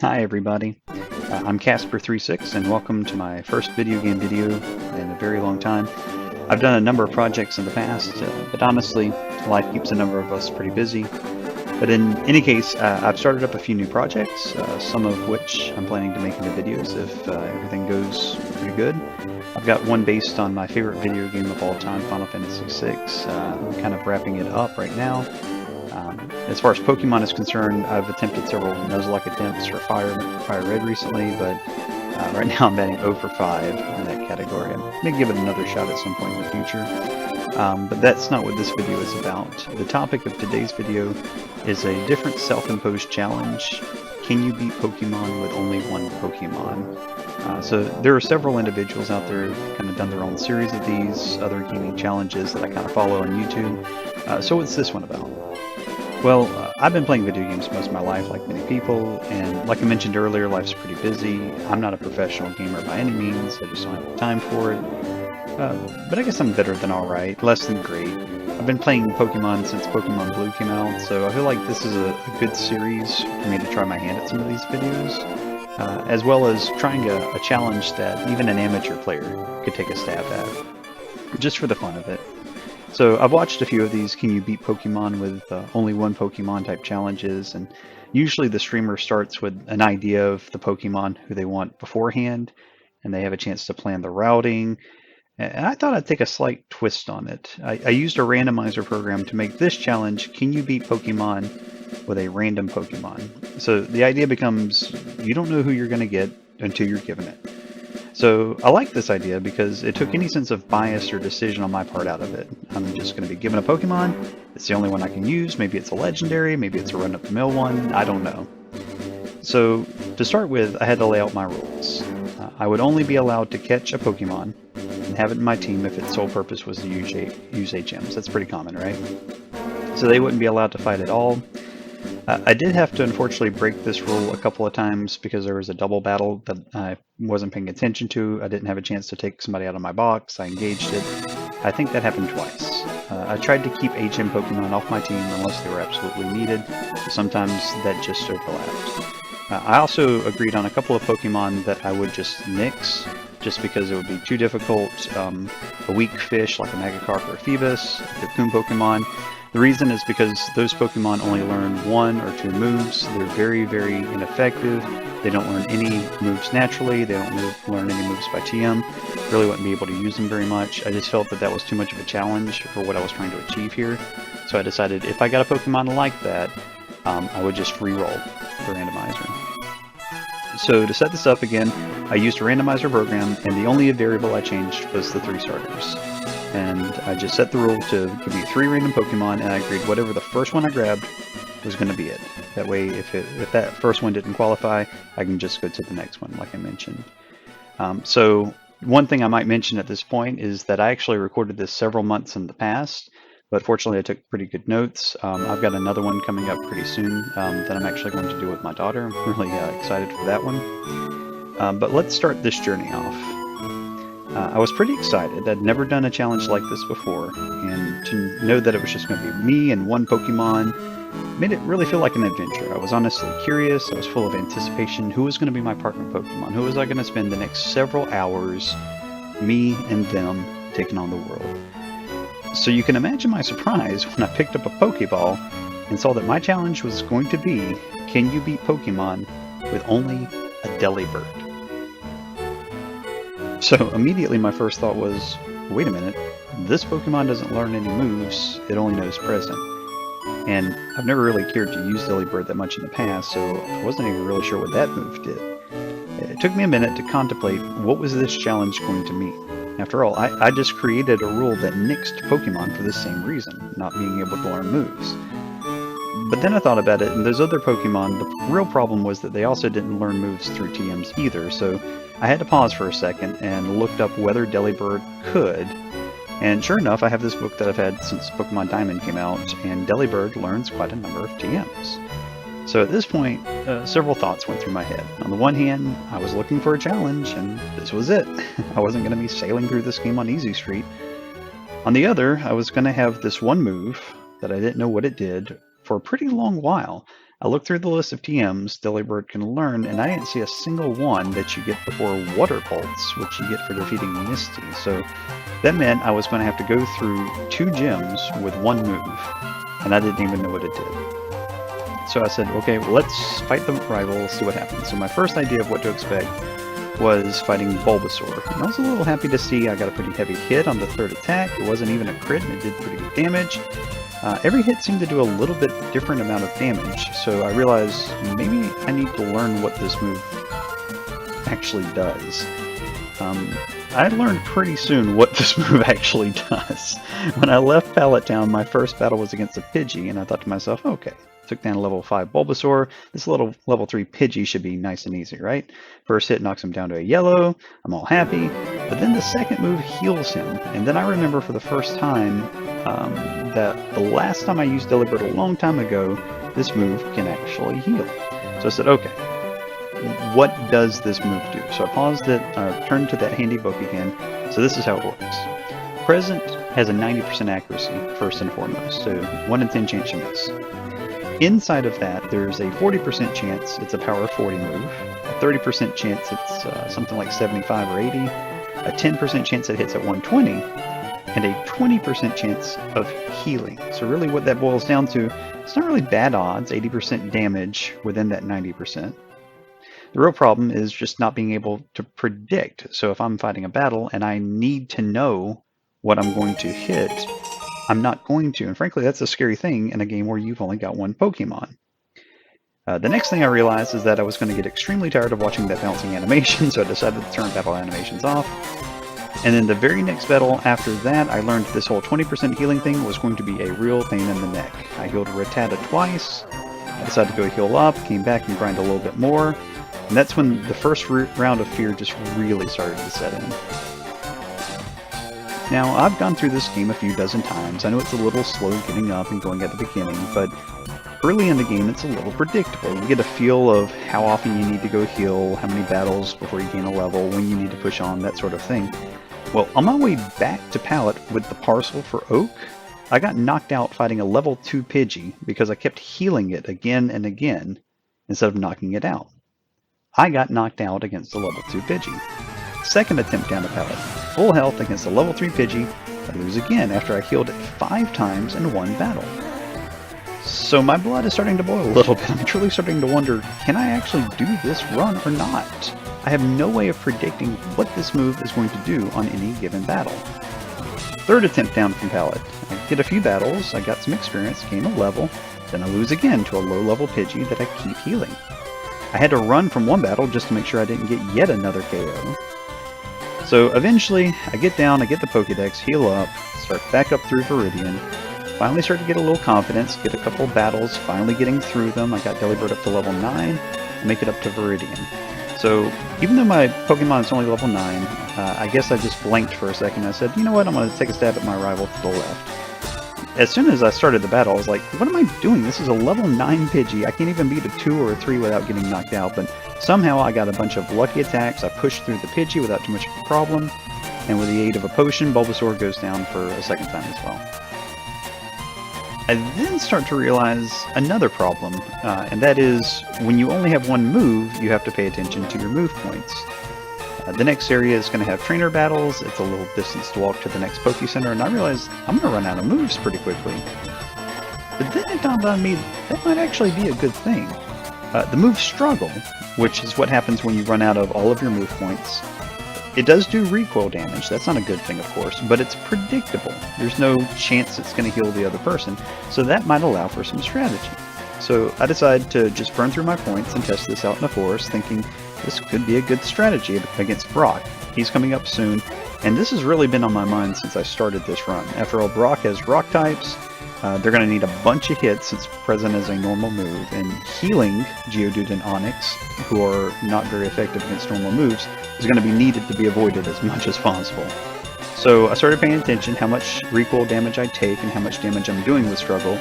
Hi everybody, I'm Casper36 and welcome to my first video game video in a very long time. I've done a number of projects in the past, but honestly, life keeps a number of us pretty busy. But in any case, I've started up a few new projects, some of which I'm planning to make into videos if everything goes pretty good. I've got one based on my favorite video game of all time, Final Fantasy VI. I'm kind of wrapping it up right now. As far as Pokemon is concerned, I've attempted several Nuzlocke attempts for Fire Red recently, but right now I'm batting 0 for 5 in that category. I may give it another shot at some point in the future. But that's not what this video is about. The topic of today's video is a different self-imposed challenge. Can you beat Pokemon with only one Pokemon? So there are several individuals out there who've kind of done their own series of these other gaming challenges that I kind of follow on YouTube. So what's this one about? Well, I've been playing video games most of my life, like many people, and like I mentioned earlier, life's pretty busy. I'm not a professional gamer by any means, I just don't have the time for it. But I guess I'm better than alright, less than great. I've been playing Pokemon since Pokemon Blue came out, so I feel like this is a good series for me to try my hand at some of these videos, as well as trying a challenge that even an amateur player could take a stab at, just for the fun of it. So I've watched a few of these Can You Beat Pokemon with only one Pokemon type challenges, and usually the streamer starts with an idea of the Pokemon who they want beforehand, and they have a chance to plan the routing. And I thought I'd take a slight twist on it. I used a randomizer program to make this challenge, Can You Beat Pokemon with a random Pokemon? So the idea becomes, you don't know who you're going to get until you're given it. So I like this idea because it took any sense of bias or decision on my part out of it. I'm just going to be given a Pokemon, it's the only one I can use, maybe it's a legendary, maybe it's a run-of-the-mill one, I don't know. So to start with, I had to lay out my rules. I would only be allowed to catch a Pokemon and have it in my team if its sole purpose was to use HMs. That's pretty common, right? So they wouldn't be allowed to fight at all. I did have to unfortunately break this rule a couple of times because there was a double battle that I wasn't paying attention to. I didn't have a chance to take somebody out of my box. I engaged it. I think that happened twice. I tried to keep HM Pokemon off my team unless they were absolutely needed. Sometimes that just overlapped. I also agreed on a couple of Pokemon that I would just nix, just because it would be too difficult. A weak fish like a Magikarp or a Phoebus, a Cocoon Pokemon. The reason is because those Pokemon only learn 1 or 2 moves. They're very, very ineffective. They don't learn any moves naturally. They don't learn any moves by TM. Really wouldn't be able to use them very much. I just felt that that was too much of a challenge for what I was trying to achieve here. So I decided if I got a Pokemon like that, I would just re-roll the randomizer. So to set this up again, I used a randomizer program, and the only variable I changed was the 3 starters. And I just set the rule to give me 3 random Pokemon, and I agreed whatever the first one I grabbed was going to be it. That way, if that first one didn't qualify, I can just go to the next one, like I mentioned. So one thing I might mention at this point is that I actually recorded this several months in the past, but fortunately I took pretty good notes. I've got another one coming up pretty soon that I'm actually going to do with my daughter. I'm really excited for that one. But let's start this journey off. I was pretty excited. I'd never done a challenge like this before, and to know that it was just going to be me and one Pokemon made it really feel like an adventure. I was honestly curious, I was full of anticipation. Who was going to be my partner Pokemon? Who was I going to spend the next several hours, me and them, taking on the world? So you can imagine my surprise when I picked up a Pokeball and saw that my challenge was going to be, can you beat Pokemon with only a Delibird? So immediately my first thought was, wait a minute, this Pokemon doesn't learn any moves, it only knows present. And I've never really cared to use Delibird that much in the past, so I wasn't even really sure what that move did. It took me a minute to contemplate what was this challenge going to mean. After all, I just created a rule that nixed Pokemon for the same reason, not being able to learn moves. But then I thought about it, and those other Pokemon, the real problem was that they also didn't learn moves through TMs either, so I had to pause for a second and looked up whether Delibird could, and sure enough, I have this book that I've had since Pokemon Diamond came out, and Delibird learns quite a number of TMs. So at this point, several thoughts went through my head. On the one hand, I was looking for a challenge, and this was it. I wasn't going to be sailing through this game on Easy Street. On the other, I was going to have this one move that I didn't know what it did for a pretty long while. I looked through the list of TMs Delibird can learn, and I didn't see a single one that you get before Water Pulse, which you get for defeating Misty. So that meant I was going to have to go through 2 gyms with 1 move, and I didn't even know what it did. So I said, okay, well, let's fight the rival, see what happens. So my first idea of what to expect was fighting Bulbasaur. And I was a little happy to see I got a pretty heavy hit on the 3rd attack. It wasn't even a crit, and it did pretty good damage. Every hit seemed to do a little bit different amount of damage, so I realized maybe I need to learn what this move actually does. I learned pretty soon what this move actually does. When I left Pallet Town, my first battle was against a Pidgey, and I thought to myself, okay, took down a level 5 Bulbasaur. This little level 3 Pidgey should be nice and easy, right? First hit knocks him down to a yellow. I'm all happy. But then the second move heals him. And then I remember for the first time that the last time I used Delibird a long time ago, this move can actually heal. So I said, okay, what does this move do? So I paused it, turned to that handy book again. So this is how it works. Present has a 90% accuracy, first and foremost. So 1 in 10 chance you miss. Inside of that, there's a 40% chance it's a power 40 move, a 30% chance it's something like 75 or 80, a 10% chance it hits at 120, and a 20% chance of healing. So really what that boils down to, it's not really bad odds, 80% damage within that 90%. The real problem is just not being able to predict. So if I'm fighting a battle and I need to know what I'm going to hit, I'm not going to, and frankly that's a scary thing in a game where you've only got 1 Pokemon. The next thing I realized is that I was going to get extremely tired of watching that bouncing animation, so I decided to turn battle animations off. And then the very next battle after that, I learned this whole 20% healing thing was going to be a real pain in the neck. I healed Rattata twice, I decided to go heal up, came back and grind a little bit more, and that's when the first round of fear just really started to set in. Now, I've gone through this game a few dozen times. I know it's a little slow getting up and going at the beginning, but early in the game it's a little predictable. You get a feel of how often you need to go heal, how many battles before you gain a level, when you need to push on, that sort of thing. Well, on my way back to Pallet with the parcel for Oak, I got knocked out fighting a level 2 Pidgey because I kept healing it again and again instead of knocking it out. I got knocked out against a level 2 Pidgey. Second attempt down to Pallet, full health against a level 3 Pidgey. I lose again after I healed it 5 times in 1 battle. So my blood is starting to boil a little bit. I'm truly starting to wonder, can I actually do this run or not? I have no way of predicting what this move is going to do on any given battle. Third attempt down from Pallet. I did a few battles, I got some experience, gained a level, then I lose again to a low level Pidgey that I keep healing. I had to run from 1 battle just to make sure I didn't get yet another KO. So eventually, I get down, I get the Pokédex, heal up, start back up through Viridian, finally start to get a little confidence, get a couple battles, finally getting through them. I got Delibird up to level 9, and make it up to Viridian. So even though my Pokemon is only level 9, I guess I just blanked for a second. I said, you know what, I'm going to take a stab at my rival to the left. As soon as I started the battle, I was like, what am I doing? This is a level 9 Pidgey. I can't even beat a 2 or a 3 without getting knocked out, but somehow I got a bunch of lucky attacks. I pushed through the Pidgey without too much of a problem, and with the aid of a potion, Bulbasaur goes down for a second time as well. I then start to realize another problem, and that is when you only have 1 move, you have to pay attention to your move points. The next area is going to have trainer battles. It's a little distance to walk to the next Poké Center, and I realized I'm going to run out of moves pretty quickly. But then it dawned on me that might actually be a good thing. The move Struggle, which is what happens when you run out of all of your move points, it does do recoil damage. That's not a good thing, of course, but it's predictable. There's no chance it's going to heal the other person, so that might allow for some strategy. So I decided to just burn through my points and test this out in the forest, thinking this could be a good strategy against Brock. He's coming up soon, and this has really been on my mind since I started this run. After all, Brock has rock types. They're going to need a bunch of hits since present as a normal move, and healing Geodude and Onyx, who are not very effective against normal moves, is going to be needed to be avoided as much as possible. So I started paying attention how much recoil damage I take and how much damage I'm doing with Struggle,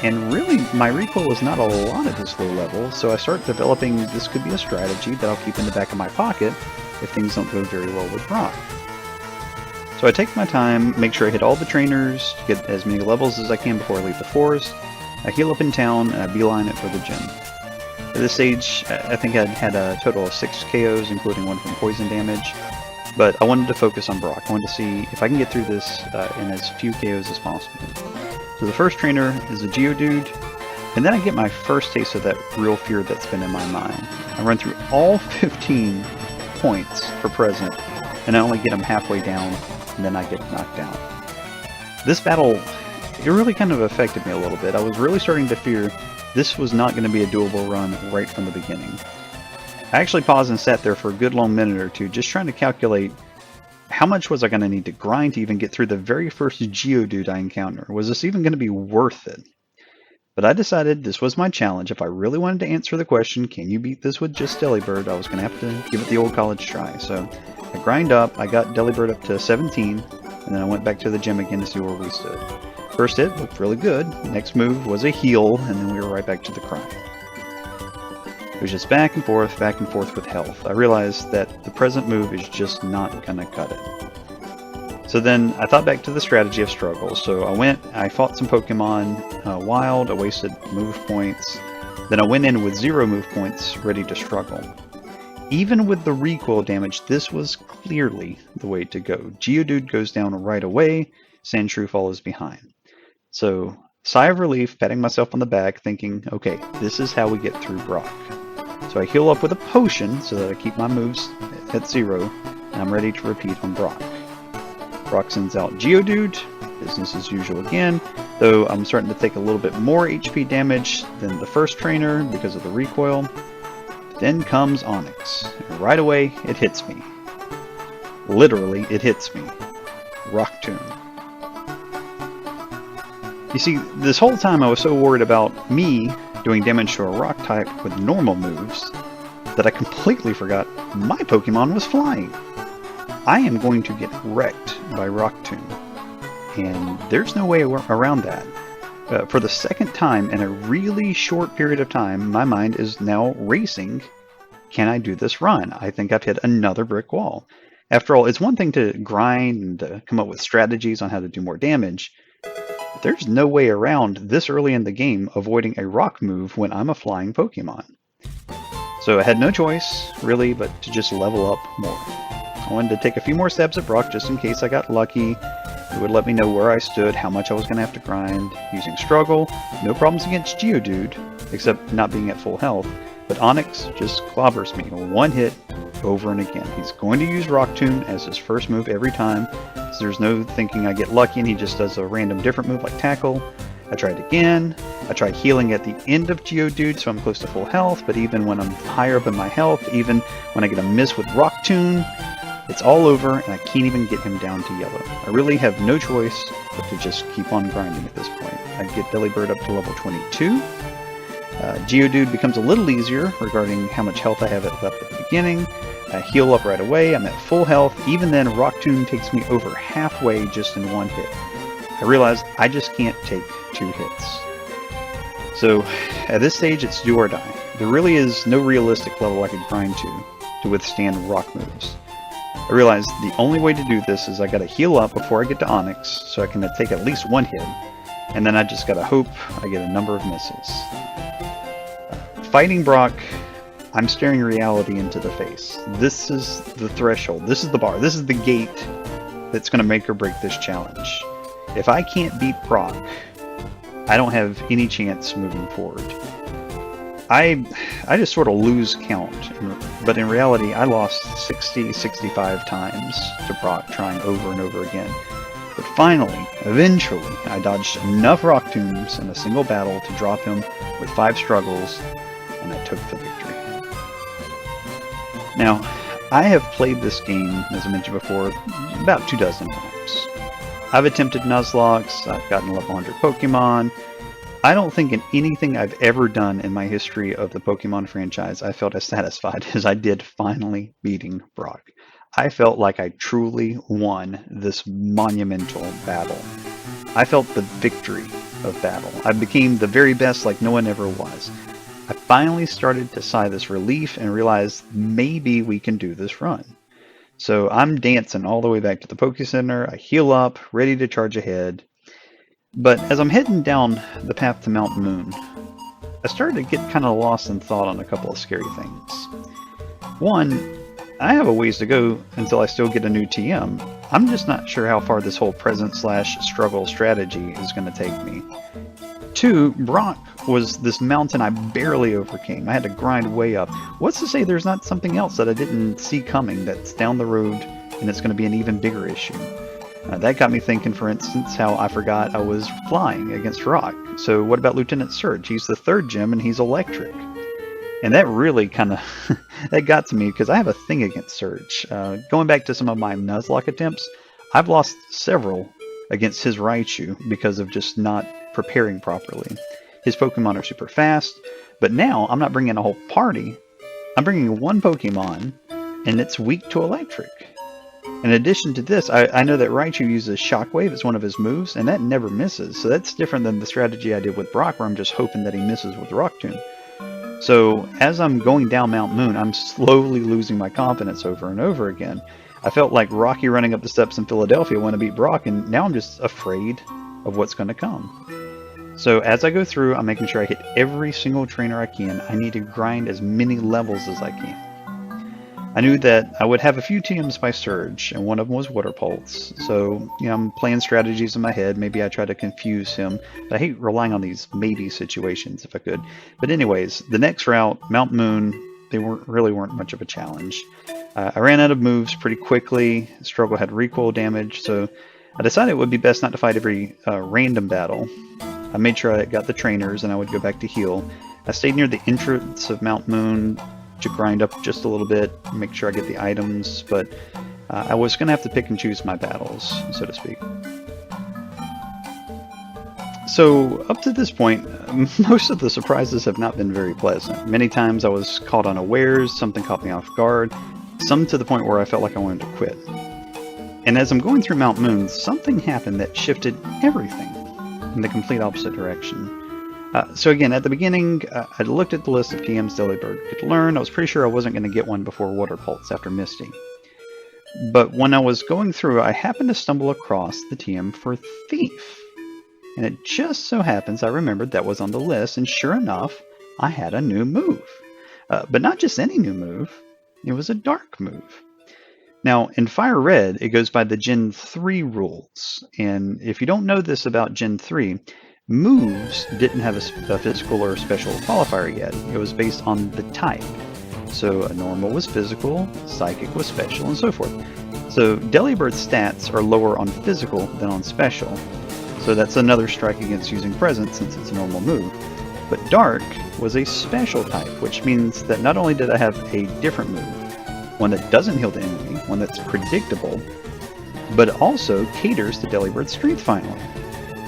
and really my recoil is not a lot at this low level, so I start developing this could be a strategy that I'll keep in the back of my pocket if things don't go very well with Brock. So I take my time, make sure I hit all the trainers, get as many levels as I can before I leave the forest, I heal up in town, and I beeline it for the gym. At this stage, I think I'd had a total of 6 KOs, including one from poison damage, but I wanted to focus on Brock. I wanted to see if I can get through this in as few KOs as possible. So the first trainer is a Geodude, and then I get my first taste of that real fear that's been in my mind. I run through all 15 points for present, and I only get them halfway down, and then I get knocked out. This battle, it really kind of affected me a little bit. I was really starting to fear this was not going to be a doable run right from the beginning. I actually paused and sat there for a good long minute or two, just trying to calculate how much was I going to need to grind to even get through the very first Geodude I encounter. Was this even going to be worth it? But I decided this was my challenge. If I really wanted to answer the question, can you beat this with just Delibird, I was going to have to give it the old college try. So I grind up, I got Delibird up to 17, and then I went back to the gym again to see where we stood. First hit looked really good. Next move was a heal, and then we were right back to the cry. It was just back and forth with health. I realized that the present move is just not gonna cut it. So then I thought back to the strategy of struggle. So I fought some Pokemon wild, I wasted move points. Then I went in with 0 move points, ready to struggle. Even with the recoil damage, this was clearly the way to go. Geodude goes down right away, Sandshrew follows behind. So, sigh of relief, patting myself on the back, thinking, okay, this is how we get through Brock. So I heal up with a potion so that I keep my moves at 0, and I'm ready to repeat on Brock. Brock sends out Geodude, business as usual again, though I'm starting to take a little bit more HP damage than the first trainer because of the recoil. But then comes Onyx, and right away it hits me. Literally, it hits me. Rock Tomb. You see, this whole time I was so worried about me doing damage to a rock type with normal moves that I completely forgot my Pokemon was flying. I am going to get wrecked by Rock Tomb, and there's no way around that. For the second time in a really short period of time, my mind is now racing. Can I do this run? I think I've hit another brick wall. After all, it's one thing to grind and to come up with strategies on how to do more damage. There's no way around this early in the game avoiding a rock move when I'm a flying Pokemon. So I had no choice, really, but to just level up more. I wanted to take a few more stabs at Brock just in case I got lucky. It would let me know where I stood, how much I was going to have to grind. Using Struggle, no problems against Geodude, except not being at full health. But Onyx just clobbers me, one hit, over and again. He's going to use Rock Tomb as his first move every time, so there's no thinking I get lucky and he just does a random different move like Tackle. I tried again. I tried healing at the end of Geodude so I'm close to full health, but even when I'm higher up in my health, even when I get a miss with Rock Tomb, it's all over and I can't even get him down to yellow. I really have no choice but to just keep on grinding at this point. I get Delibird up to level 22. Geodude becomes a little easier regarding how much health I have left at the beginning. I heal up right away, I'm at full health. Even then, Rock Tomb takes me over halfway just in one hit. I realize I just can't take 2 hits. So at this stage, it's do or die. There really is no realistic level I could grind to withstand rock moves. I realized the only way to do this is I gotta heal up before I get to Onyx so I can take at least 1 hit, and then I just gotta hope I get a number of misses. Fighting Brock, I'm staring reality into the face. This is the threshold, this is the bar, this is the gate that's going to make or break this challenge. If I can't beat Brock, I don't have any chance moving forward. I just sort of lose count, but in reality I lost 65 times to Brock trying over and over again. But finally, eventually, I dodged enough Rock Tombs in a single battle to drop him with 5 struggles, and I took the victory. Now, I have played this game, as I mentioned before, about 24 times. I've attempted Nuzlocke, I've gotten level 100 Pokemon. I don't think in anything I've ever done in my history of the Pokemon franchise I felt as satisfied as I did finally beating Brock. I felt like I truly won this monumental battle. I felt the victory of battle. I became the very best like no one ever was. I finally started to sigh this relief and realized maybe we can do this run. So I'm dancing all the way back to the Poke Center. I heal up, ready to charge ahead. But as I'm heading down the path to Mount Moon, I started to get kind of lost in thought on a couple of scary things. One, I have a ways to go until I still get a new TM. I'm just not sure how far this whole present/struggle strategy is going to take me. Two, Brock was this mountain I barely overcame. I had to grind way up. What's to say there's not something else that I didn't see coming that's down the road and it's going to be an even bigger issue? That got me thinking, for instance, how I forgot I was flying against Rock. So what about Lieutenant Surge? He's the third gym and he's electric. And that really kind of that got to me because I have a thing against Surge. Going back to some of my Nuzlocke attempts, I've lost several against his Raichu because of just not preparing properly. His Pokemon are super fast, but now I'm not bringing a whole party. I'm bringing one Pokemon, and it's weak to electric. In addition to this, I know that Raichu uses Shockwave as one of his moves, and that never misses. So that's different than the strategy I did with Brock, where I'm just hoping that he misses with Rock Tomb. So as I'm going down Mount Moon, I'm slowly losing my confidence over and over again. I felt like Rocky running up the steps in Philadelphia when I beat Brock, and now I'm just afraid of what's going to come. So as I go through, I'm making sure I hit every single trainer I can. I need to grind as many levels as I can. I knew that I would have a few TMs by Surge, and one of them was Water Pulse. So, I'm playing strategies in my head. Maybe I try to confuse him. But I hate relying on these maybe situations if I could. But anyways, the next route, Mount Moon, they weren't much of a challenge. I ran out of moves pretty quickly. Struggle had recoil damage, so I decided it would be best not to fight every random battle. I made sure I got the trainers and I would go back to heal. I stayed near the entrance of Mount Moon to grind up just a little bit, make sure I get the items, but I was going to have to pick and choose my battles, so to speak. So up to this point, most of the surprises have not been very pleasant. Many times I was caught unawares, something caught me off guard, some to the point where I felt like I wanted to quit. And as I'm going through Mount Moon, something happened that shifted everything in the complete opposite direction. So again, at the beginning, I looked at the list of TMs Delibird could learn. I was pretty sure I wasn't going to get one before Water Pulse after Misty. But when I was going through, I happened to stumble across the TM for Thief. And it just so happens I remembered that was on the list, and sure enough, I had a new move. But not just any new move, it was a dark move. Now, in Fire Red, it goes by the Gen 3 rules. And if you don't know this about Gen 3, moves didn't have a physical or a special qualifier yet. It was based on the type. So a normal was physical, psychic was special, and so forth. So Delibird's stats are lower on physical than on special. So that's another strike against using present since it's a normal move. But Dark was a special type, which means that not only did I have a different move, one that doesn't heal the enemy, one that's predictable, but also caters to Delibird's strength finally.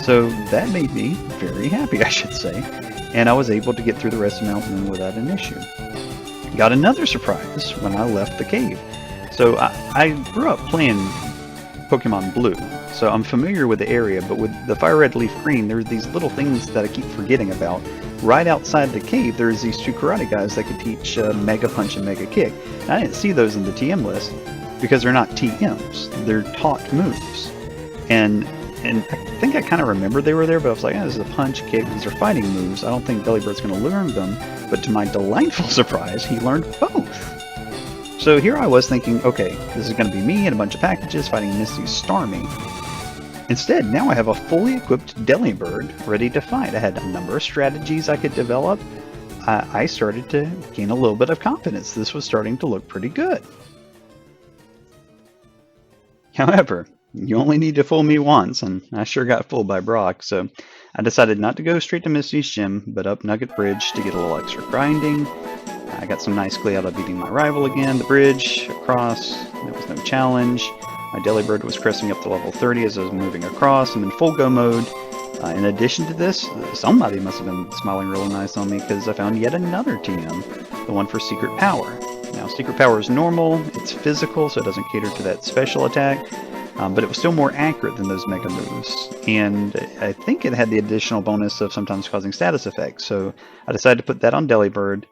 So that made me very happy, I should say, and I was able to get through the rest of Mount Moon without an issue. Got another surprise when I left the cave. So I grew up playing Pokemon Blue, so I'm familiar with the area, but with the Fire Red Leaf Green, there's these little things that I keep forgetting about. Right outside the cave, there's these two karate guys that could teach Mega Punch and Mega Kick. And I didn't see those in the TM list because they're not TMs, they're taught moves. And I think I kind of remembered they were there, but I was like, this is a punch, kick, these are fighting moves. I don't think Delibird's going to learn them. But to my delightful surprise, he learned both. So here I was thinking, okay, this is going to be me and a bunch of packages fighting Misty's Starmie. Instead, now I have a fully equipped Delibird ready to fight. I had a number of strategies I could develop. I started to gain a little bit of confidence. This was starting to look pretty good. However, you only need to fool me once, and I sure got fooled by Brock, so I decided not to go straight to Misty's gym, but up Nugget Bridge to get a little extra grinding. I got some nice glee out of beating my rival again. The bridge, across, there was no challenge. My Delibird was cresting up to level 30 as I was moving across. I'm in full go mode. In addition to this, somebody must have been smiling really nice on me because I found yet another TM, the one for Secret Power. Now, Secret Power is normal, it's physical, so it doesn't cater to that special attack. But it was still more accurate than those Mega moves, and I think it had the additional bonus of sometimes causing status effects, so I decided to put that on Delibird,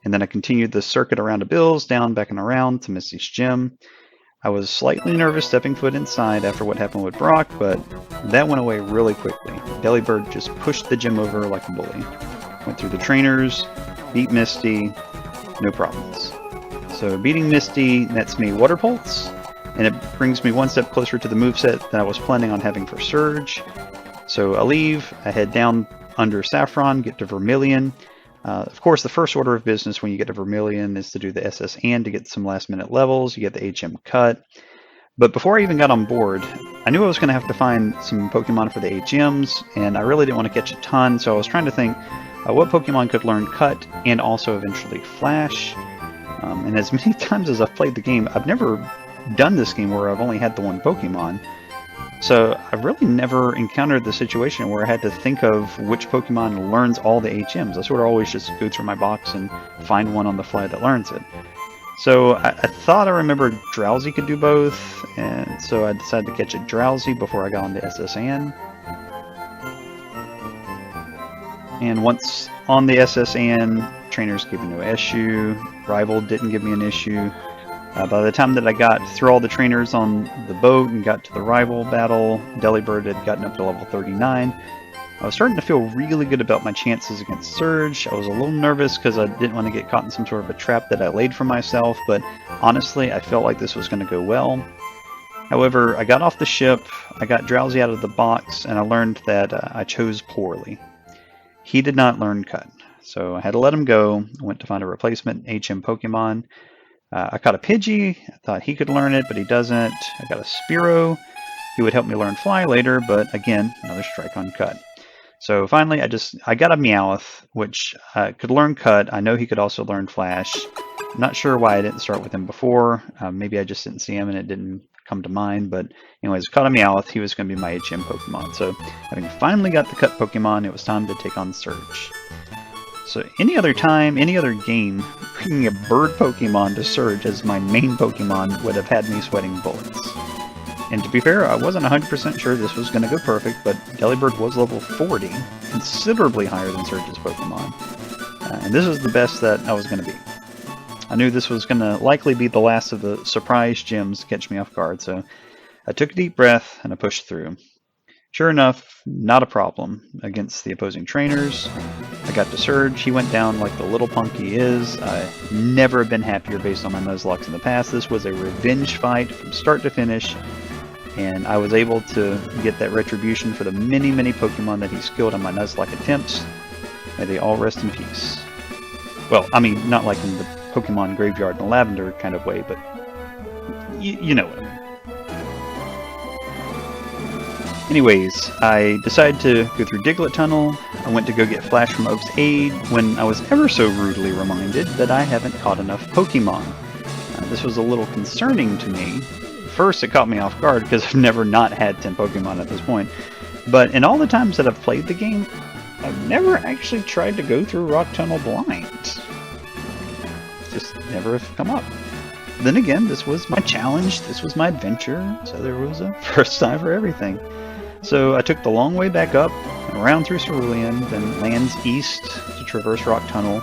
and then I continued the circuit around the Bills, down, back and around to Misty's gym. I was slightly nervous stepping foot inside after what happened with Brock, but that went away really quickly. Delibird just pushed the gym over like a bully. Went through the trainers, beat Misty, no problems. So beating Misty nets me Water Pulse, and it brings me one step closer to the moveset that I was planning on having for Surge. So I leave, I head down under Saffron, get to Vermilion. Of course, the first order of business when you get to Vermilion is to do the SS and to get some last minute levels. You get the HM cut. But before I even got on board, I knew I was going to have to find some Pokemon for the HMs, and I really didn't want to catch a ton, so I was trying to think what Pokemon could learn cut and also eventually Flash. And as many times as I've played the game, I've never done this game where I've only had the one Pokemon. So I've really never encountered the situation where I had to think of which Pokemon learns all the HMs. I sort of always just go through my box and find one on the fly that learns it. So I thought I remembered Drowsy could do both, and so I decided to catch a Drowsy before I got on the SSN. And once on the SSN, trainers gave me no issue, Rival didn't give me an issue. By the time that I got through all the trainers on the boat and got to the rival battle, Delibird had gotten up to level 39. I was starting to feel really good about my chances against Surge. I was a little nervous because I didn't want to get caught in some sort of a trap that I laid for myself, but honestly, I felt like this was going to go well. However, I got off the ship, I got Drowsy out of the box, and I learned that I chose poorly. He did not learn Cut, so I had to let him go. I went to find a replacement HM Pokemon. I caught a Pidgey. I thought he could learn it, but he doesn't. I got a Spearow. He would help me learn Fly later, but again, another strike on Cut. So finally, I got a Meowth, which could learn Cut. I know he could also learn Flash. I'm not sure why I didn't start with him before. Maybe I just didn't see him and it didn't come to mind. But anyways, caught a Meowth. He was going to be my HM Pokemon. So having finally got the Cut Pokemon, it was time to take on Surge. So any other time, any other game, bringing a bird Pokemon to Surge as my main Pokemon would have had me sweating bullets. And to be fair, I wasn't 100% sure this was going to go perfect, but Delibird was level 40, considerably higher than Surge's Pokemon. And this was the best that I was going to be. I knew this was going to likely be the last of the surprise gems to catch me off guard, so I took a deep breath and I pushed through. Sure enough, not a problem against the opposing trainers. I got to Surge, he went down like the little punk he is. I've never been happier based on my Nuzlocke in the past. This was a revenge fight from start to finish, and I was able to get that retribution for the many, many Pokemon that he skilled on my Nuzlocke attempts. May they all rest in peace. Well, I mean, not like in the Pokemon Graveyard and Lavender kind of way, but you know what I mean. Anyways, I decided to go through Diglett Tunnel. I went to go get Flash from Oak's aid when I was ever so rudely reminded that I haven't caught enough Pokemon. This was a little concerning to me. First, it caught me off guard because I've never not had 10 Pokemon at this point. But in all the times that I've played the game, I've never actually tried to go through Rock Tunnel blind. Just never have come up. Then again, this was my challenge, this was my adventure, so there was a first time for everything. So I took the long way back up, around through Cerulean, then lands east to traverse Rock Tunnel.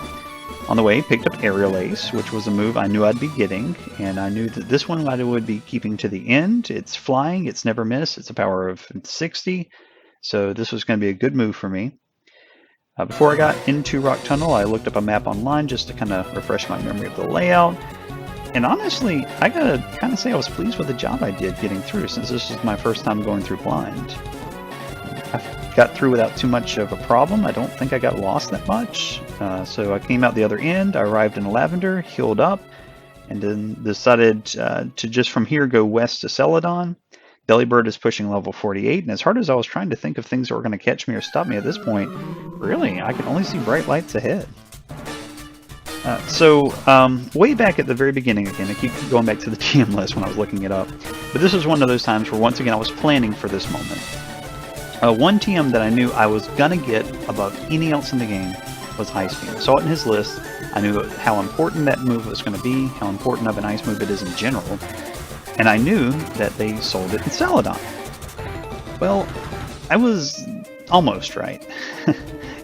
On the way, picked up Aerial Ace, which was a move I knew I'd be getting, and I knew that this one I would be keeping to the end. It's flying, it's never miss, it's a power of 60, so this was going to be a good move for me. Before I got into Rock Tunnel, I looked up a map online just to kind of refresh my memory of the layout. And honestly, I gotta kind of say I was pleased with the job I did getting through, since this is my first time going through blind. I got through without too much of a problem. I don't think I got lost that much. So I came out the other end, I arrived in Lavender, healed up, and then decided to just from here go west to Celadon. Delibird is pushing level 48, and as hard as I was trying to think of things that were going to catch me or stop me at this point, really, I could only see bright lights ahead. Way back at the very beginning again, I keep going back to the TM list when I was looking it up, but this was one of those times where once again I was planning for this moment. One TM that I knew I was gonna get above any else in the game was Ice Beam. I saw it in his list, I knew how important that move was going to be, how important of an ice move it is in general, and I knew that they sold it in Celadon. Well, I was almost right.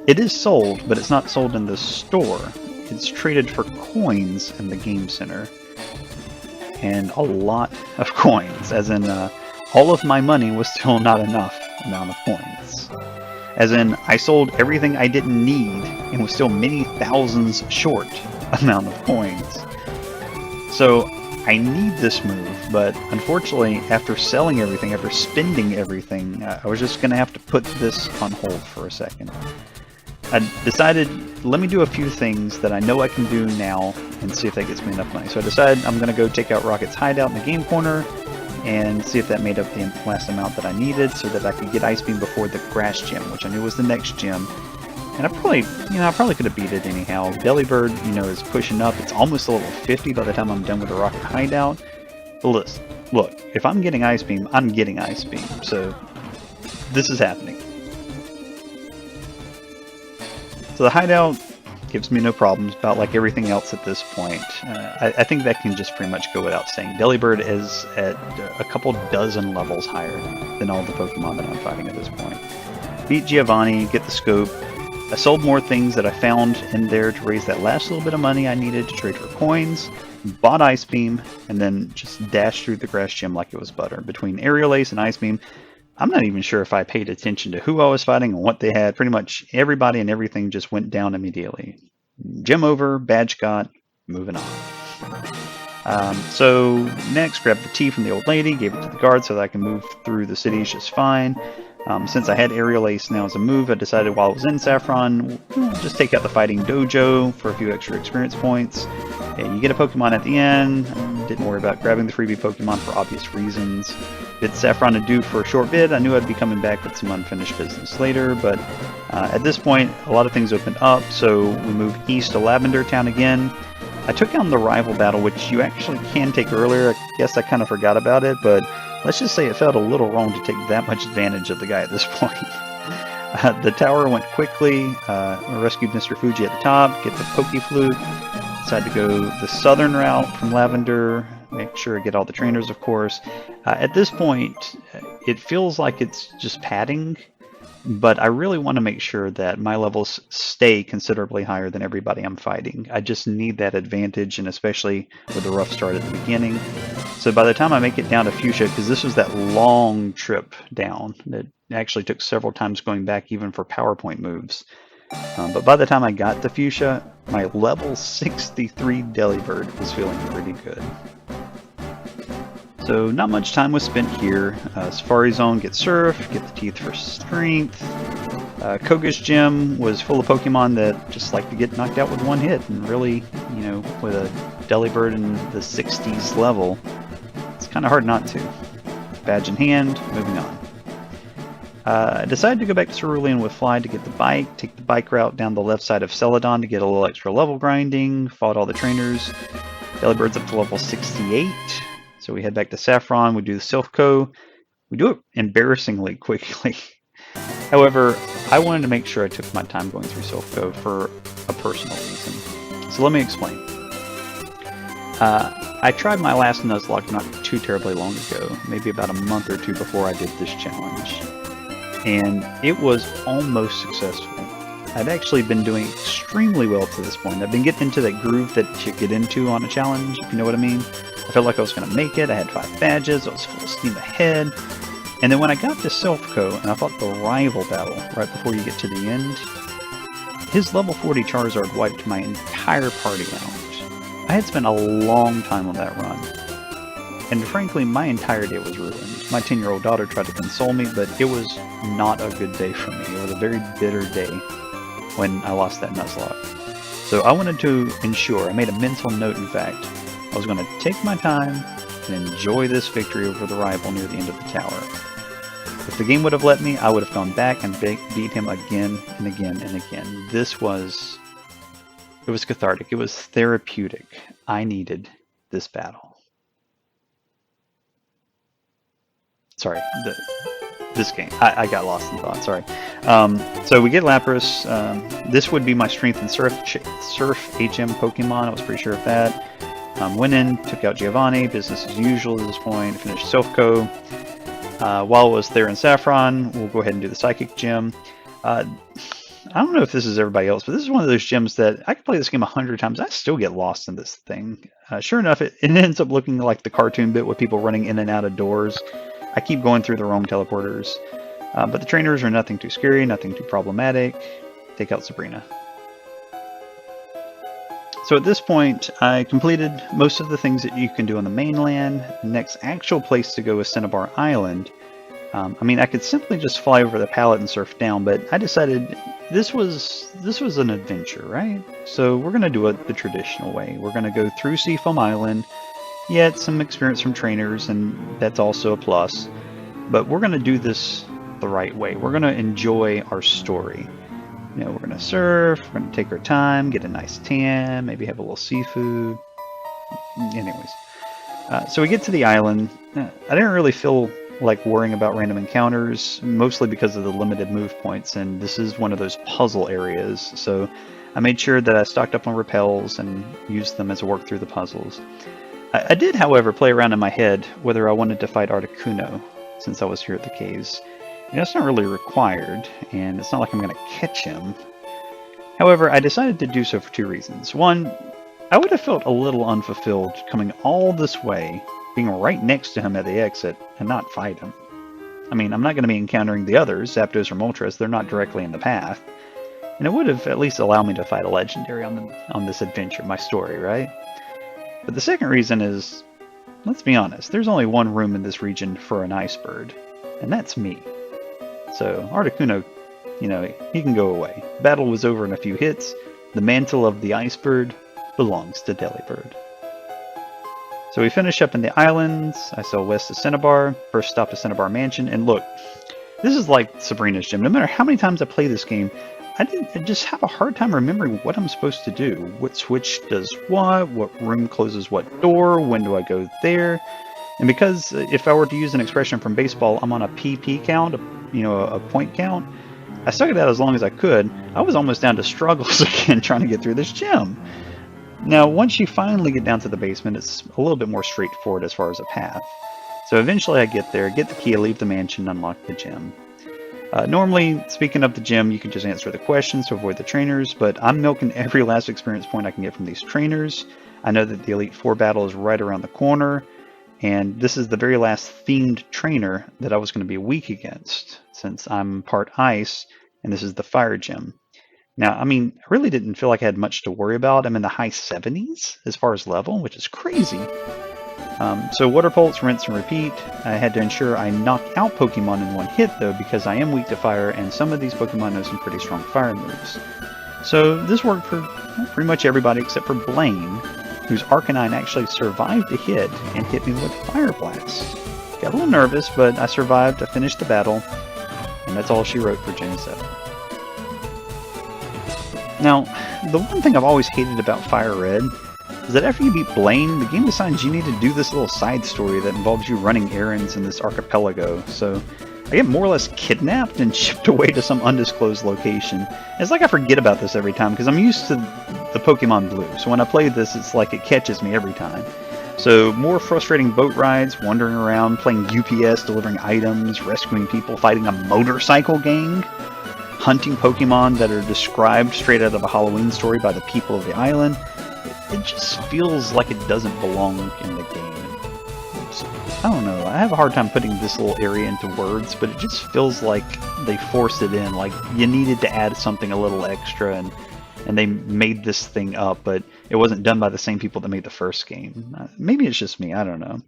It is sold, but it's not sold in the store. It's traded for coins in the game center. and a lot of coins, as in all of my money was still not enough amount of coins. As in, I sold everything I didn't need and was still many thousands short amount of coins. So I need this move, but unfortunately, after selling everything, after spending everything, I was just going to have to put this on hold for a second. I decided, let me do a few things that I know I can do now and see if that gets me enough money. So I decided I'm going to go take out Rocket's hideout in the game corner and see if that made up the last amount that I needed so that I could get Ice Beam before the Grass Gym, which I knew was the next gym. And I probably could have beat it anyhow. Delibird, is pushing up. It's almost a level 50 by the time I'm done with the Rocket hideout. But listen, look, if I'm getting Ice Beam, I'm getting Ice Beam. So this is happening. So the hideout gives me no problems, about like everything else at this point. I think that can just pretty much go without saying. Delibird is at a couple dozen levels higher than all the Pokemon that I'm fighting at this point. Beat Giovanni, get the scope. I sold more things that I found in there to raise that last little bit of money I needed to trade for coins. Bought Ice Beam, and then just dashed through the Grass Gym like it was butter. Between Aerial Ace and Ice Beam, I'm not even sure if I paid attention to who I was fighting and what they had. Pretty much everybody and everything just went down immediately. Gym over, badge got, moving on. So next, grabbed the tea from the old lady, gave it to the guard so that I can move through the cities just fine. Since I had Aerial Ace now as a move, I decided while I was in Saffron, just take out the Fighting Dojo for a few extra experience points. And you get a Pokemon at the end. Didn't worry about grabbing the freebie Pokemon for obvious reasons. Bid Saffron adieu for a short bit. I knew I'd be coming back with some unfinished business later, but at this point, a lot of things opened up, so we moved east to Lavender Town again. I took on the rival battle, which you actually can take earlier. I guess I kind of forgot about it, but let's just say it felt a little wrong to take that much advantage of the guy at this point. The tower went quickly. I rescued Mr. Fuji at the top, get the Poke Flute. Decided to go the southern route from Lavender, make sure I get all the trainers, of course. At this point, it feels like it's just padding, but I really want to make sure that my levels stay considerably higher than everybody I'm fighting. I just need that advantage, and especially with the rough start at the beginning. So by the time I make it down to Fuchsia, because this was that long trip down that actually took several times going back even for PowerPoint moves. But by the time I got to Fuchsia, my level 63 Delibird was feeling pretty good. So not much time was spent here. Safari Zone, get Surf, get the Teeth for Strength. Koga's Gym was full of Pokemon that just like to get knocked out with one hit, and really, with a Delibird in the 60s level, it's kind of hard not to. Badge in hand, moving on. I decided to go back to Cerulean with Fly to get the bike, take the bike route down the left side of Celadon to get a little extra level grinding, fought all the trainers. Delibird's up to level 68, so we head back to Saffron, we do the Silph-Co. We do it embarrassingly quickly. However, I wanted to make sure I took my time going through Silph-Co for a personal reason. So let me explain. I tried my last Nuzlocke not too terribly long ago, maybe about a month or two before I did this challenge. And it was almost successful. I'd actually been doing extremely well to this point. I've been getting into that groove that you get into on a challenge, if you know what I mean. I felt like I was going to make it. I had 5 badges. I was full steam ahead. And then when I got to Silph-Co and I fought the rival battle right before you get to the end, his level 40 Charizard wiped my entire party out. I had spent a long time on that run. And frankly, my entire day was ruined. My 10-year-old daughter tried to console me, but it was not a good day for me. It was a very bitter day when I lost that Nuzlocke. So I wanted to ensure, I made a mental note in fact, I was going to take my time and enjoy this victory over the rival near the end of the tower. If the game would have let me, I would have gone back and beat him again and again and again. It was cathartic. It was therapeutic. I needed this battle. Sorry, this game. I got lost in thought, sorry. So we get Lapras. This would be my Strength and Surf HM Pokemon. I was pretty sure of that. Went in, took out Giovanni, business as usual at this point, finished Silph-Co. While I was there in Saffron, we'll go ahead and do the Psychic Gym. I don't know if this is everybody else, but this is one of those gyms that I could play this game 100 times. I still get lost in this thing. Sure enough, it ends up looking like the cartoon bit with people running in and out of doors. I keep going through the wrong teleporters. But the trainers are nothing too scary, nothing too problematic. Take out Sabrina. So at this point, I completed most of the things that you can do on the mainland. The next actual place to go is Cinnabar Island. I mean, I could simply just fly over the pallet and surf down, but I decided this was an adventure, right? So we're going to do it the traditional way. We're going to go through Seafoam Island, get some experience from trainers, and that's also a plus. But we're going to do this the right way. We're going to enjoy our story. You know, we're going to surf, we're going to take our time, get a nice tan, maybe have a little seafood. Anyways, so we get to the island. I didn't really feel like worrying about random encounters, mostly because of the limited move points, and this is one of those puzzle areas, so I made sure that I stocked up on repels and used them as I worked through the puzzles. I did, however, play around in my head whether I wanted to fight Articuno, since I was here at the caves. You know, it's not really required, and it's not like I'm going to catch him. However, I decided to do so for two reasons. One, I would have felt a little unfulfilled coming all this way, being right next to him at the exit, and not fight him. I mean, I'm not going to be encountering the others, Zapdos or Moltres, they're not directly in the path. And it would have at least allowed me to fight a legendary on this adventure, my story, right? But the second reason is, let's be honest, there's only one room in this region for an ice bird, and that's me. So Articuno, you know, he can go away. Battle was over in a few hits. The mantle of the ice bird belongs to Delibird. So we finish up in the islands. I sail west to Cinnabar. First stop to Cinnabar Mansion. And look, this is like Sabrina's gym. No matter how many times I play this game, I just have a hard time remembering what I'm supposed to do. What switch does what room closes what door, when do I go there? And because if I were to use an expression from baseball, I'm on a PP count, a point count, I stuck it out as long as I could. I was almost down to struggles again trying to get through this gym. Now, once you finally get down to the basement, it's a little bit more straightforward as far as a path. So eventually I get there, get the key, leave the mansion, unlock the gym. Normally, speaking of the gym, you can just answer the questions to avoid the trainers, but I'm milking every last experience point I can get from these trainers. I know that the Elite Four battle is right around the corner, and this is the very last themed trainer that I was going to be weak against, since I'm part ice, and this is the fire gym. Now, I mean, I really didn't feel like I had much to worry about. I'm in the high 70s as far as level, which is crazy. So water pulse, rinse, and repeat. I had to ensure I knock out Pokemon in one hit, though, because I am weak to fire, and some of these Pokemon know some pretty strong fire moves. So this worked for pretty much everybody except for Blaine, whose Arcanine actually survived a hit and hit me with Fire Blast. Got a little nervous, but I survived, I finished the battle, and that's all she wrote for Gen 7. Now, the one thing I've always hated about Fire Red is that after you beat Blaine, the game decides you need to do this little side story that involves you running errands in this archipelago. So I get more or less kidnapped and shipped away to some undisclosed location. It's like I forget about this every time because I'm used to the Pokemon Blue. So when I play this, it's like it catches me every time. So more frustrating boat rides, wandering around, playing UPS, delivering items, rescuing people, fighting a motorcycle gang, hunting Pokemon that are described straight out of a Halloween story by the people of the island. It just feels like it doesn't belong in the game. I don't know, I have a hard time putting this little area into words, but it just feels like they forced it in, like you needed to add something a little extra, and they made this thing up, but it wasn't done by the same people that made the first game. Maybe it's just me, I don't know.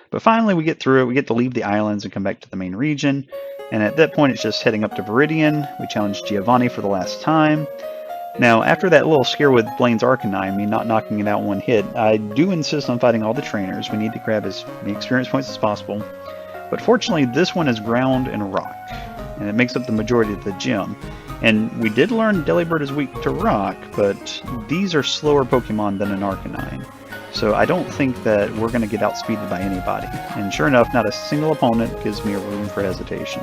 But finally we get through it, we get to leave the islands and come back to the main region, and at that point it's just heading up to Viridian. We challenge Giovanni for the last time. Now, after that little scare with Blaine's Arcanine, me not knocking it out in one hit, I do insist on fighting all the trainers. We need to grab as many experience points as possible. But fortunately, this one is ground and rock, and it makes up the majority of the gym. And we did learn Delibird is weak to rock, but these are slower Pokemon than an Arcanine. So I don't think that we're going to get outspeeded by anybody. And sure enough, not a single opponent gives me a room for hesitation.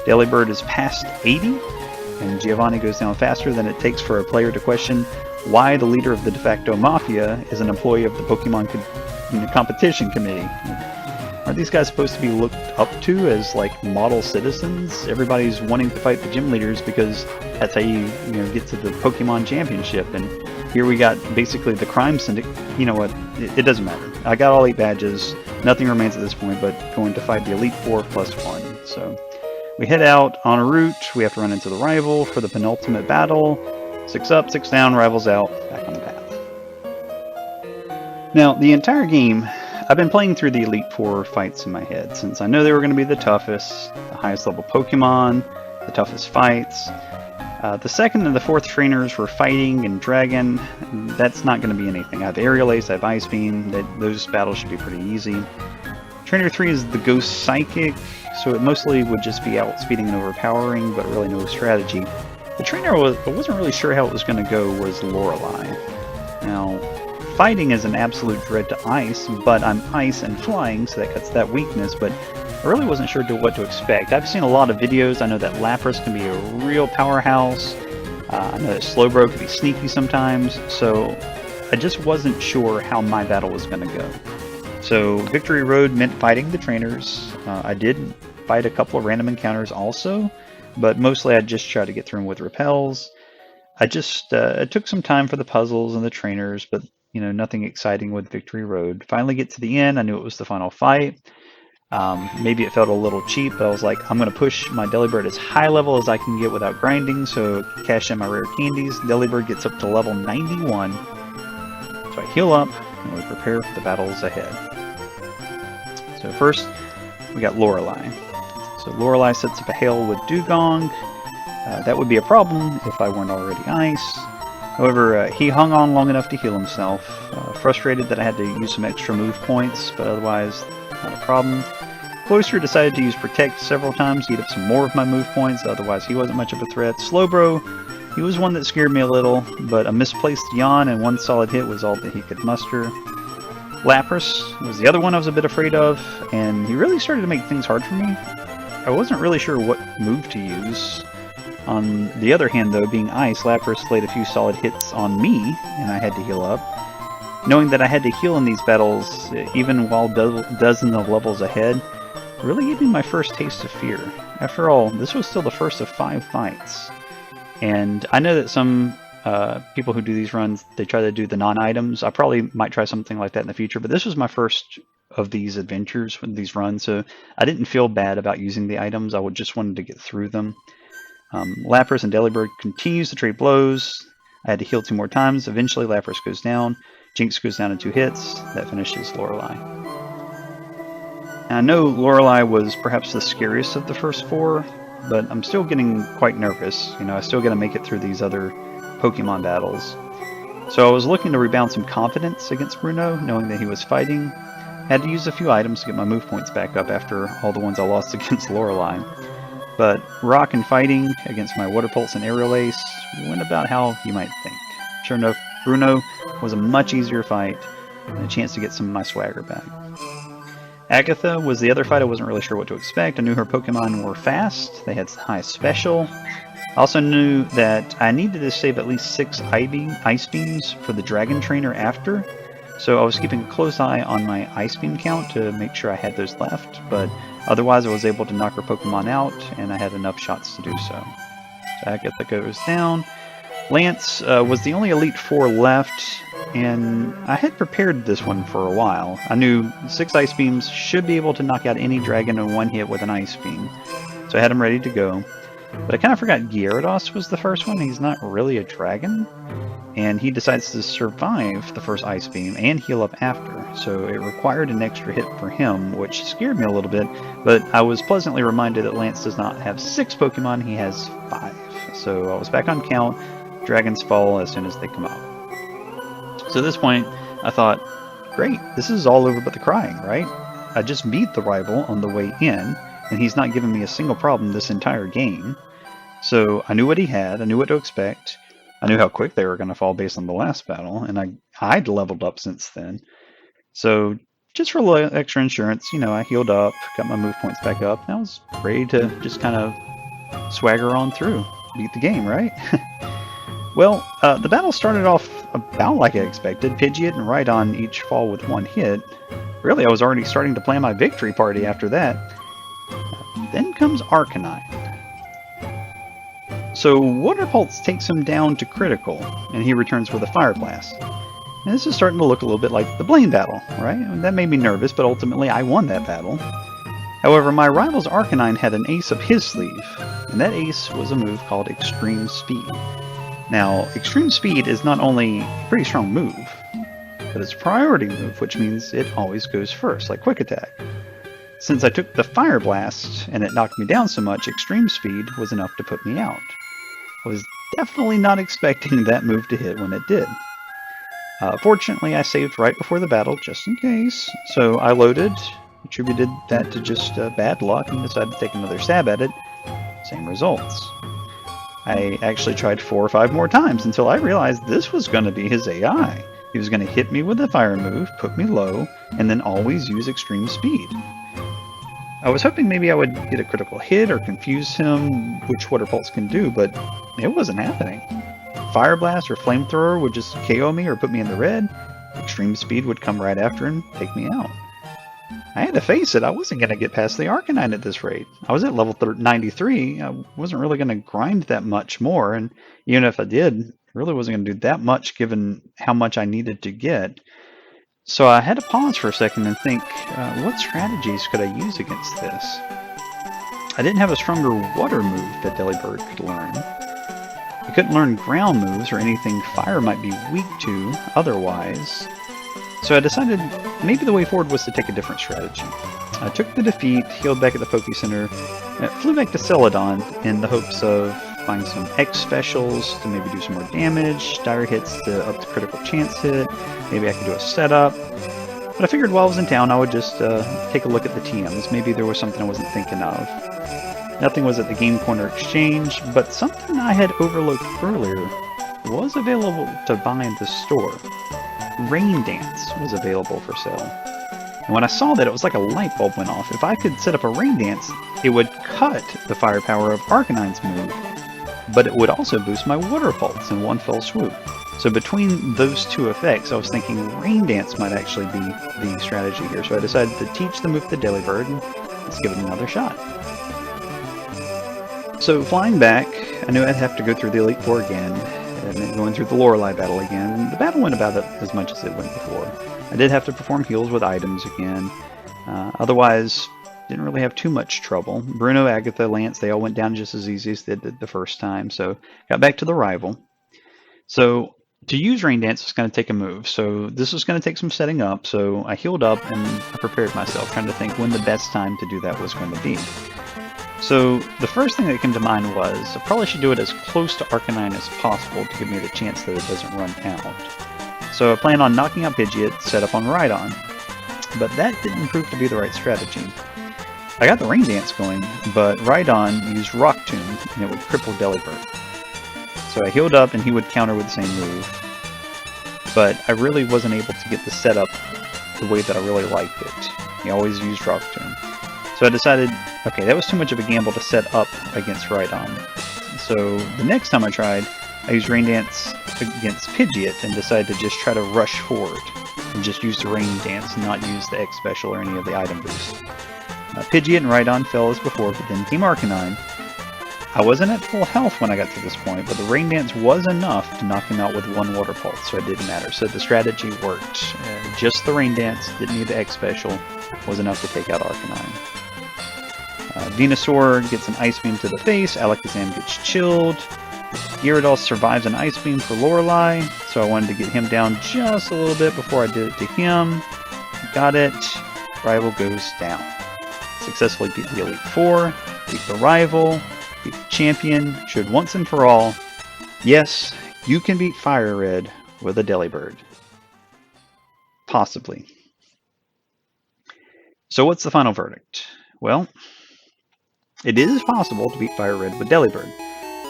Delibird is past 80. And Giovanni goes down faster than it takes for a player to question why the leader of the de facto mafia is an employee of the Pokemon competition committee. Aren't these guys supposed to be looked up to as like model citizens? Everybody's wanting to fight the gym leaders because that's how you get to the Pokemon Championship. And here we got basically the crime syndicate. You know what? It doesn't matter. I got all 8 badges. Nothing remains at this point but going to fight the Elite Four +1. So we head out on a route. We have to run into the rival for the penultimate battle. 6 up, 6 down, rivals out, back on the path. Now, the entire game, I've been playing through the Elite Four fights in my head, since I know they were going to be the toughest, the highest level Pokemon, the toughest fights. The second and the fourth trainers were fighting and Dragon. That's not going to be anything. I have Aerial Ace, I have Ice Beam. Those battles should be pretty easy. Trainer 3 is the Ghost Psychic, so it mostly would just be outspeeding and overpowering, but really no strategy. The trainer I wasn't really sure how it was going to go was Lorelai. Now, fighting is an absolute dread to ice, but I'm ice and flying, so that cuts that weakness, but I really wasn't sure what to expect. I've seen a lot of videos. I know that Lapras can be a real powerhouse. I know that Slowbro can be sneaky sometimes, so I just wasn't sure how my battle was going to go. So Victory Road meant fighting the trainers. I did fight a couple of random encounters also, but mostly I just tried to get through them with repels. I just it took some time for the puzzles and the trainers, but nothing exciting with Victory Road. Finally get to the end. I knew it was the final fight. Maybe it felt a little cheap, but I was like, I'm going to push my Delibird as high level as I can get without grinding, so cash in my rare candies. Delibird gets up to level 91, so I heal up and we prepare for the battles ahead. So first, we got Lorelai. So Lorelai sets up a hail with Dugong. That would be a problem if I weren't already ice. However, he hung on long enough to heal himself. Frustrated that I had to use some extra move points, but otherwise, not a problem. Cloyster decided to use Protect several times to eat up some more of my move points, otherwise he wasn't much of a threat. Slowbro, he was one that scared me a little, but a misplaced yawn and one solid hit was all that he could muster. Lapras was the other one I was a bit afraid of, and he really started to make things hard for me. I wasn't really sure what move to use. On the other hand, though, being ice, Lapras laid a few solid hits on me, and I had to heal up. Knowing that I had to heal in these battles, even while dozens of levels ahead, really gave me my first taste of fear. After all, this was still the first of 5 fights. And I know that some people who do these runs, they try to do the non-items. I probably might try something like that in the future, but this was my first of these adventures, these runs, so I didn't feel bad about using the items. I just wanted to get through them. Lapras and Delibird continues to trade blows. I had to heal 2 more times. Eventually Lapras goes down. Jinx goes down in 2 hits. That finishes Lorelai. Now, I know Lorelai was perhaps the scariest of the first 4, but I'm still getting quite nervous. I still got to make it through these other Pokemon battles. So I was looking to rebound some confidence against Bruno, knowing that he was fighting. Had to use a few items to get my move points back up after all the ones I lost against Lorelai. But Rock and Fighting against my Water Pulse and Aerial Ace went about how you might think. Sure enough, Bruno was a much easier fight and a chance to get some of my swagger back. Agatha was the other fight I wasn't really sure what to expect. I knew her Pokemon were fast, they had high special. I also knew that I needed to save at least 6 Ice Beams for the Dragon Trainer after, so I was keeping a close eye on my Ice Beam count to make sure I had those left, but otherwise I was able to knock her Pokemon out, and I had enough shots to do so. So Agatha goes down. Lance was the only Elite Four left, and I had prepared this one for a while. I knew 6 Ice Beams should be able to knock out any dragon in 1 hit with an Ice Beam, so I had him ready to go. But I kind of forgot Gyarados was the first one. He's not really a dragon, and he decides to survive the first Ice Beam and heal up after, so it required an extra hit for him, which scared me a little bit, but I was pleasantly reminded that Lance does not have 6 Pokemon, he has 5. So I was back on count. Dragons fall as soon as they come out. So at this point, I thought, great, this is all over but the crying, right? I just beat the rival on the way in, and he's not giving me a single problem this entire game. So I knew what he had, I knew what to expect, I knew how quick they were going to fall based on the last battle, and I'd leveled up since then. So just for a little extra insurance, I healed up, got my move points back up, and I was ready to just kind of swagger on through. Beat the game, right? Well, the battle started off about like I expected. Pidgeot and Rhydon each fall with 1 hit. Really, I was already starting to plan my victory party after that. Then comes Arcanine. So Water Pulse takes him down to critical, and he returns with a Fire Blast. And this is starting to look a little bit like the Blaine battle, right? That made me nervous, but ultimately I won that battle. However, my rival's Arcanine had an ace up his sleeve, and that ace was a move called Extreme Speed. Now, Extreme Speed is not only a pretty strong move, but it's a priority move, which means it always goes first, like Quick Attack. Since I took the Fire Blast and it knocked me down so much, Extreme Speed was enough to put me out. I was definitely not expecting that move to hit when it did. Fortunately, I saved right before the battle, just in case, so I loaded, attributed that to just bad luck, and decided to take another stab at it. Same results. I actually tried 4 or 5 more times until I realized this was going to be his AI. He was going to hit me with a fire move, put me low, and then always use Extreme Speed. I was hoping maybe I would get a critical hit or confuse him, which Water Pulse can do, but it wasn't happening. Fire Blast or Flamethrower would just KO me or put me in the red. Extreme Speed would come right after and take me out. I had to face it, I wasn't going to get past the Arcanine at this rate. I was at level 93, I wasn't really going to grind that much more, and even if I did, really wasn't going to do that much given how much I needed to get. So I had to pause for a second and think, what strategies could I use against this? I didn't have a stronger water move that Delibird could learn. I couldn't learn ground moves or anything fire might be weak to otherwise. So I decided maybe the way forward was to take a different strategy. I took the defeat, healed back at the Poke Center, and flew back to Celadon in the hopes of finding some X specials to maybe do some more damage, dire hits to up the critical chance hit, maybe I could do a setup. But I figured while I was in town I would just take a look at the TMs, maybe there was something I wasn't thinking of. Nothing was at the Game Corner Exchange, but something I had overlooked earlier was available to buy in the store. Rain Dance was available for sale. And when I saw that, it was like a light bulb went off. If I could set up a Rain Dance, it would cut the firepower of Arcanine's move, but it would also boost my Water Pulse in one fell swoop. So between those two effects, I was thinking Rain Dance might actually be the strategy here. So I decided to teach the move to Delibird, and let's give it another shot. So flying back, I knew I'd have to go through the Elite Four again, and then going through the Lorelai battle again, and the battle went about as much as it went before. I did have to perform heals with items again, otherwise didn't really have too much trouble. Bruno, Agatha, Lance, they all went down just as easy as they did the first time, so got back to the rival. So to use Rain Dance was going to take a move, so this was going to take some setting up, so I healed up and I prepared myself, trying to think when the best time to do that was going to be. So the first thing that came to mind was I probably should do it as close to Arcanine as possible to give me the chance that it doesn't run out. So I planned on knocking out Pidgeot, set up on Rhydon, but that didn't prove to be the right strategy. I got the Rain Dance going, but Rhydon used Rock Tomb and it would cripple Delibird. So I healed up and he would counter with the same move, but I really wasn't able to get the setup the way that I really liked it. He always used Rock Tomb. So I decided, okay, that was too much of a gamble to set up against Rhydon. So the next time I tried, I used Rain Dance against Pidgeot and decided to just try to rush forward and just use the Rain Dance, not use the X Special or any of the item boosts. Pidgeot and Rhydon fell as before, but then came Arcanine. I wasn't at full health when I got to this point, but the Rain Dance was enough to knock him out with one Water Pulse, so it didn't matter. So the strategy worked. Just the Rain Dance, didn't need the X Special, was enough to take out Arcanine. Venusaur gets an Ice Beam to the face, Alakazam gets chilled, Gyarados survives an Ice Beam for Lorelai, so I wanted to get him down just a little bit before I did it to him. Got it, rival goes down. Successfully beat the Elite Four, beat the rival, beat the champion, showed once and for all, yes, you can beat Fire Red with a Delibird. Possibly. So what's the final verdict? Well, it is possible to beat Fire Red with Delibird.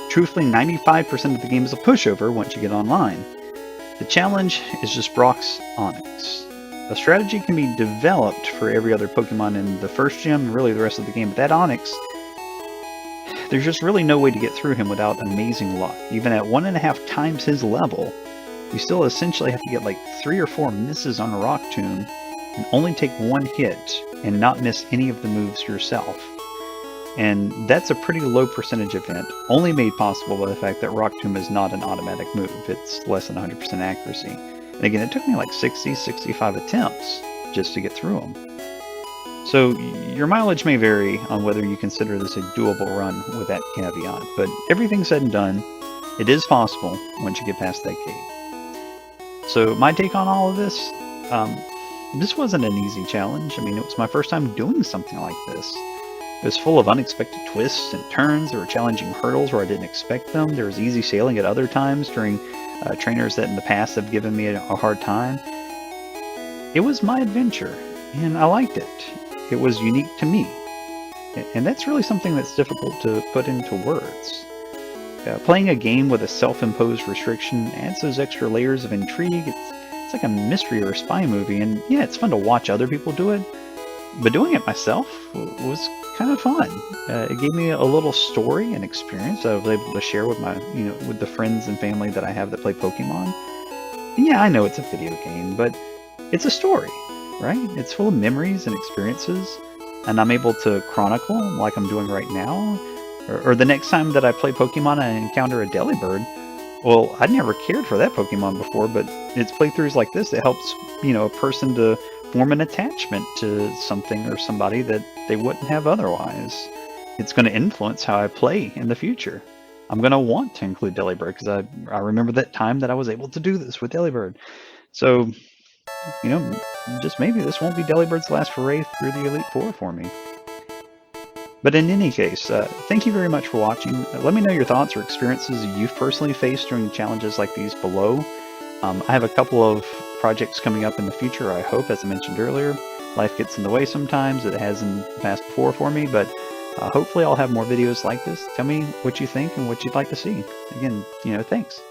Truthfully, 95% of the game is a pushover once you get online. The challenge is just Brock's Onyx. A strategy can be developed for every other Pokemon in the first gym, really the rest of the game, but that Onyx, there's just really no way to get through him without amazing luck. Even at 1.5 times his level, you still essentially have to get like 3 or 4 misses on Rock Tomb and only take one hit and not miss any of the moves yourself. And that's a pretty low percentage event, only made possible by the fact that Rock Tomb is not an automatic move. It's less than 100% accuracy. And again, it took me like 60, 65 attempts just to get through them. So your mileage may vary on whether you consider this a doable run with that caveat, but everything said and done, it is possible once you get past that gate. So my take on all of this, this wasn't an easy challenge. I mean, it was my first time doing something like this. It was full of unexpected twists and turns. There were challenging hurdles where I didn't expect them. There was easy sailing at other times during trainers that in the past have given me a hard time. It was my adventure, and I liked it. It was unique to me, and that's really something that's difficult to put into words. Playing a game with a self-imposed restriction adds those extra layers of intrigue. It's like a mystery or a spy movie, and yeah, it's fun to watch other people do it, but doing it myself was kind of fun. It gave me a little story and experience I was able to share with my, with the friends and family that I have that play Pokemon. And yeah, I know it's a video game, but it's a story, right? It's full of memories and experiences, and I'm able to chronicle like I'm doing right now. Or the next time that I play Pokemon and I encounter a Delibird, well, I'd never cared for that Pokemon before, but it's playthroughs like this that helps, a person to form an attachment to something or somebody that they wouldn't have otherwise. It's going to influence how I play in the future. I'm going to want to include Delibird because I remember that time that I was able to do this with Delibird. So, just maybe this won't be Delibird's last foray through the Elite Four for me. But in any case, thank you very much for watching. Let me know your thoughts or experiences you've personally faced during challenges like these below. I have a couple of projects coming up in the future, I hope, as I mentioned earlier. Life gets in the way sometimes. It has in the past before for me, but hopefully I'll have more videos like this. Tell me what you think and what you'd like to see. Again, thanks.